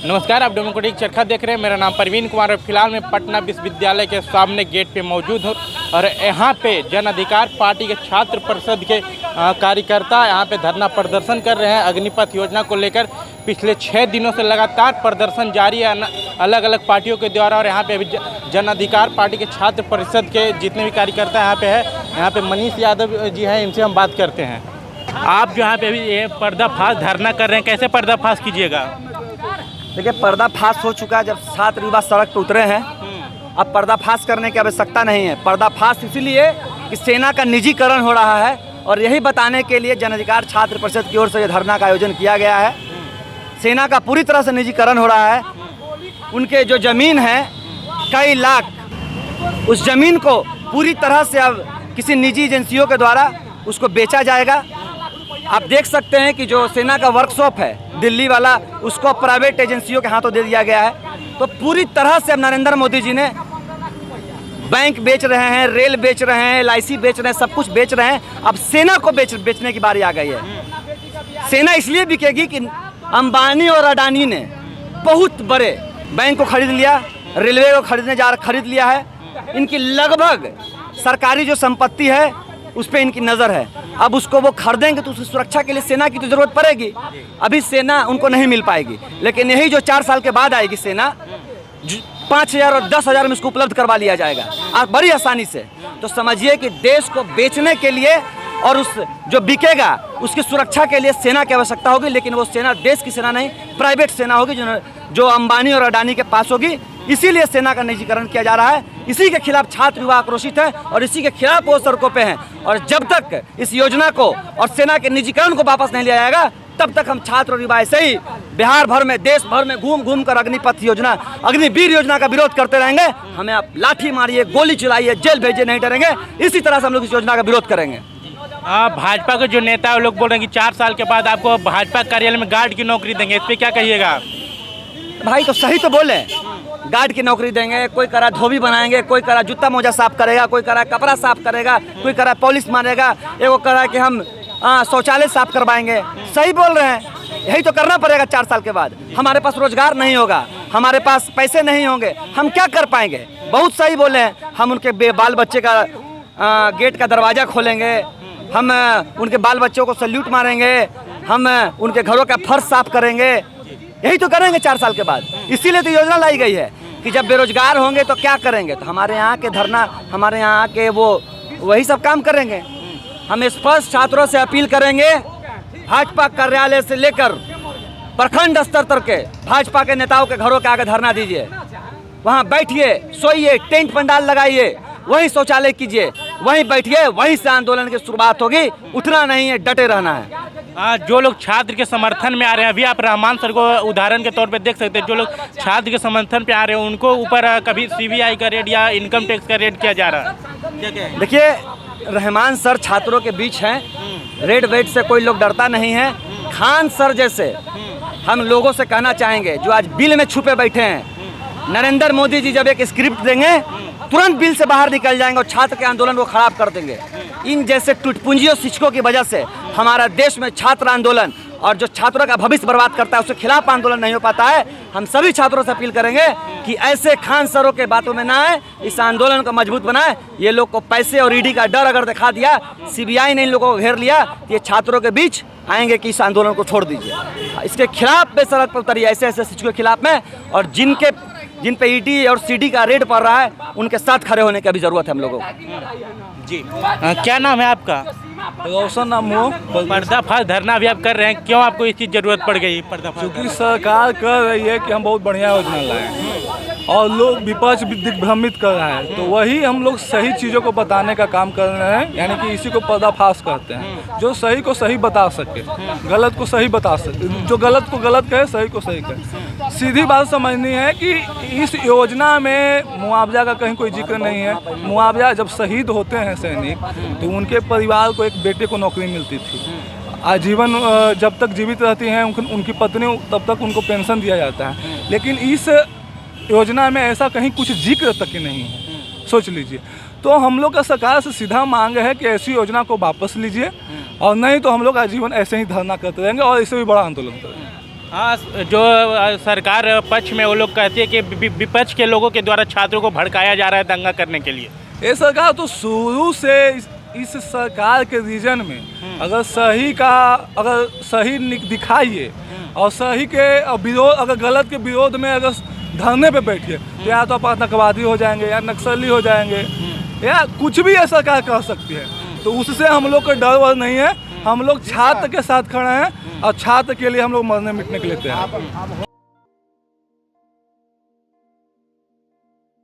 नमस्कार, आप डेमोक्रेटिक चरखा देख रहे हैं। मेरा नाम परवीन कुमार है। फिलहाल मैं पटना विश्वविद्यालय के सामने गेट पे मौजूद हूँ और यहाँ पे जन अधिकार पार्टी के छात्र परिषद के कार्यकर्ता यहाँ पे धरना प्रदर्शन कर रहे हैं। अग्निपथ योजना को लेकर पिछले 6 दिनों से लगातार प्रदर्शन जारी है अलग अलग पार्टियों के द्वारा। और यहाँ पे अभी जन अधिकार पार्टी के छात्र परिषद के जितने भी कार्यकर्ता यहाँ पे है, यहाँ पे मनीष यादव जी हैं, इनसे हम बात करते हैं। आप जो यहाँ पे अभी ये पर्दाफाश धरना कर रहे हैं, कैसे पर्दाफाश कीजिएगा? देखिए, पर्दाफाश हो चुका है जब छात्र युवा सड़क पर उतरे हैं। अब पर्दाफाश करने की आवश्यकता नहीं है। पर्दाफाश इसलिए कि सेना का निजीकरण हो रहा है और यही बताने के लिए जन अधिकार छात्र परिषद की ओर से ये धरना का आयोजन किया गया है। सेना का पूरी तरह से निजीकरण हो रहा है। उनके जो ज़मीन है कई लाख, उस ज़मीन को पूरी तरह से अब किसी निजी एजेंसियों के द्वारा उसको बेचा जाएगा। आप देख सकते हैं कि जो सेना का वर्कशॉप है दिल्ली वाला, उसको प्राइवेट एजेंसियों के हाथों दे दिया गया है। तो पूरी तरह से अब नरेंद्र मोदी जी ने बैंक बेच रहे हैं, रेल बेच रहे हैं, LIC बेच रहे हैं, सब कुछ बेच रहे हैं। अब सेना को बेचने की बारी आ गई है। सेना इसलिए बिकेगी कि अंबानी और अडानी ने बहुत बड़े बैंक को खरीद लिया, रेलवे को खरीद लिया है। इनकी लगभग सरकारी जो संपत्ति है उस पर इनकी नज़र है। अब उसको वो खरीदेंगे तो उसकी सुरक्षा के लिए सेना की तो ज़रूरत पड़ेगी। अभी सेना उनको नहीं मिल पाएगी, लेकिन यही जो 4 साल के बाद आएगी सेना, 5,000 और 10,000 में इसको उपलब्ध करवा लिया जाएगा बड़ी आसानी से। तो समझिए कि देश को बेचने के लिए और उस जो बिकेगा उसकी सुरक्षा के लिए सेना की आवश्यकता होगी। लेकिन वो सेना देश की सेना नहीं, प्राइवेट सेना होगी जो अंबानी और अडानी के पास होगी। इसीलिए सेना का निजीकरण किया जा रहा है। इसी के खिलाफ छात्र युवा आक्रोशित है और इसी के खिलाफ वो सड़कों पे हैं। और जब तक इस योजना को और सेना के निजीकरण को वापस नहीं लिया जाएगा, तब तक हम छात्र और युवा ऐसे ही बिहार भर में, देश भर में घूम कर अग्निपथ योजना, अग्निवीर योजना का विरोध करते रहेंगे। हमें आप लाठी मारिए, गोली चलाइए, जेल भेजिए, नहीं डरेंगे। इसी तरह से हम लोग इस योजना का विरोध करेंगे। भाजपा के जो नेता है लोग बोल रहे हैं कि 4 साल के बाद आपको भाजपा कार्यालय में गार्ड की नौकरी देंगे, इस पर क्या कहिएगा? भाई तो सही तो बोले, गार्ड की नौकरी देंगे। कोई करा धोबी बनाएंगे, कोई करा जूता मोजा साफ करेगा, कोई करा कपड़ा साफ करेगा, कोई करा पॉलिश मारेगा, एगो करा कि हम शौचालय साफ करवाएंगे। सही बोल रहे हैं, यही तो करना पड़ेगा। 4 साल के बाद हमारे पास रोजगार नहीं होगा, हमारे पास पैसे नहीं होंगे, हम क्या कर पाएंगे? बहुत सही बोले हैं। हम उनके बाल बच्चे का गेट का दरवाज़ा खोलेंगे, हम उनके बाल बच्चों को सल्यूट मारेंगे, हम उनके घरों का फर्श साफ करेंगे। यही तो करेंगे 4 साल के बाद। इसीलिए तो योजना लाई गई है कि जब बेरोजगार होंगे तो क्या करेंगे। तो हमारे यहाँ के धरना, हमारे यहाँ के वो वही सब काम करेंगे। हम स्पष्ट छात्रों से अपील करेंगे, भाजपा कार्यालय से लेकर प्रखंड स्तर तक के भाजपा के नेताओं के घरों के आगे धरना दीजिए। वहाँ बैठिए, सोइए, टेंट पंडाल लगाइए, वहीं शौचालय कीजिए, वहीं बैठिए, वहीं से आंदोलन की शुरुआत होगी। उठना नहीं है, डटे रहना है। जो लोग छात्र के समर्थन में आ रहे हैं, अभी आप रहमान सर को उदाहरण के तौर पे देख सकते हैं। जो लोग छात्र के समर्थन पे आ रहे हैं उनको ऊपर कभी CBI का रेड या इनकम टैक्स का रेड किया जा रहा है। देखिए, रहमान सर छात्रों के बीच हैं, रेड वेट से कोई लोग डरता नहीं है। खान सर जैसे हम लोगों से कहना चाहेंगे जो आज बिल में छुपे बैठे हैं, नरेंद्र मोदी जी जब एक स्क्रिप्ट देंगे तुरंत बिल से बाहर निकल जाएंगे और छात्र के आंदोलन को खराब कर देंगे। इन जैसे टुटपुंजियों शिक्षकों की वजह से हमारा देश में छात्र आंदोलन और जो छात्रों का भविष्य बर्बाद करता है उसके खिलाफ आंदोलन नहीं हो पाता है। हम सभी छात्रों से अपील करेंगे कि ऐसे खान सरों के बातों में ना आए, इस आंदोलन को मजबूत बनाए। ये लोग को पैसे और ED का डर अगर दिखा दिया, CBI ने इन लोगों को घेर लिया, तो ये छात्रों के बीच आएंगे कि इस आंदोलन को छोड़ दीजिए। इसके खिलाफ पे सड़क पर उतरिए, ऐसे शिक्षकों के खिलाफ में। और जिन पे ED और CD का रेड पड़ रहा है उनके साथ खड़े होने की अभी ज़रूरत है हम लोगों को। जी, क्या नाम है आपका? रोशन नाम हो। पर्दाफाश धरना भी आप कर रहे हैं, क्यों आपको इस चीज़ जरूरत पड़ गई पर्दाफाश? क्योंकि सरकार कर रही है कि हम बहुत बढ़िया योजना लाएं और लोग विपक्ष भी दिग्भ्रमित कर रहा है। तो वही हम लोग सही चीज़ों को बताने का काम कर रहे हैं, यानी कि इसी को पर्दाफाश करते हैं। जो सही को सही बता सके, गलत को सही बता सके, जो गलत को गलत कहे, सही को सही कहे। सीधी बात समझनी है कि इस योजना में मुआवजा का कहीं कोई जिक्र नहीं है। मुआवजा जब शहीद होते हैं सैनिक तो उनके परिवार को एक बेटे को नौकरी मिलती थी। आजीवन जब तक जीवित रहती हैं उनकी पत्नी, तब तक उनको पेंशन दिया जाता है। लेकिन इस योजना में ऐसा कहीं कुछ जिक्र तक नहीं है। सोच लीजिए। तो हम लोग का सरकार से सीधा मांग है कि ऐसी योजना को वापस लीजिए, और नहीं तो हम लोग आजीवन ऐसे ही धरना करते रहेंगे और इससे भी बड़ा आंदोलन करेंगे। हाँ, जो सरकार पक्ष में वो लोग कहती है कि विपक्ष के लोगों के द्वारा छात्रों को भड़काया जा रहा है दंगा करने के लिए। ये सरकार तो शुरू से इस सरकार के रीजन में अगर सही दिखाइए और सही के विरोध, अगर गलत के विरोध में अगर धरने पे बैठिए तो या तो आप आतंकवादी हो जाएंगे या नक्सली हो जाएंगे या कुछ भी ये सरकार कर सकती है। तो उससे हम लोग को डर वर नहीं है, हम लोग छात्र के साथ खड़े हैं और छात्र के लिए हम लोग मरने मिटने के लिए तैयार हैं।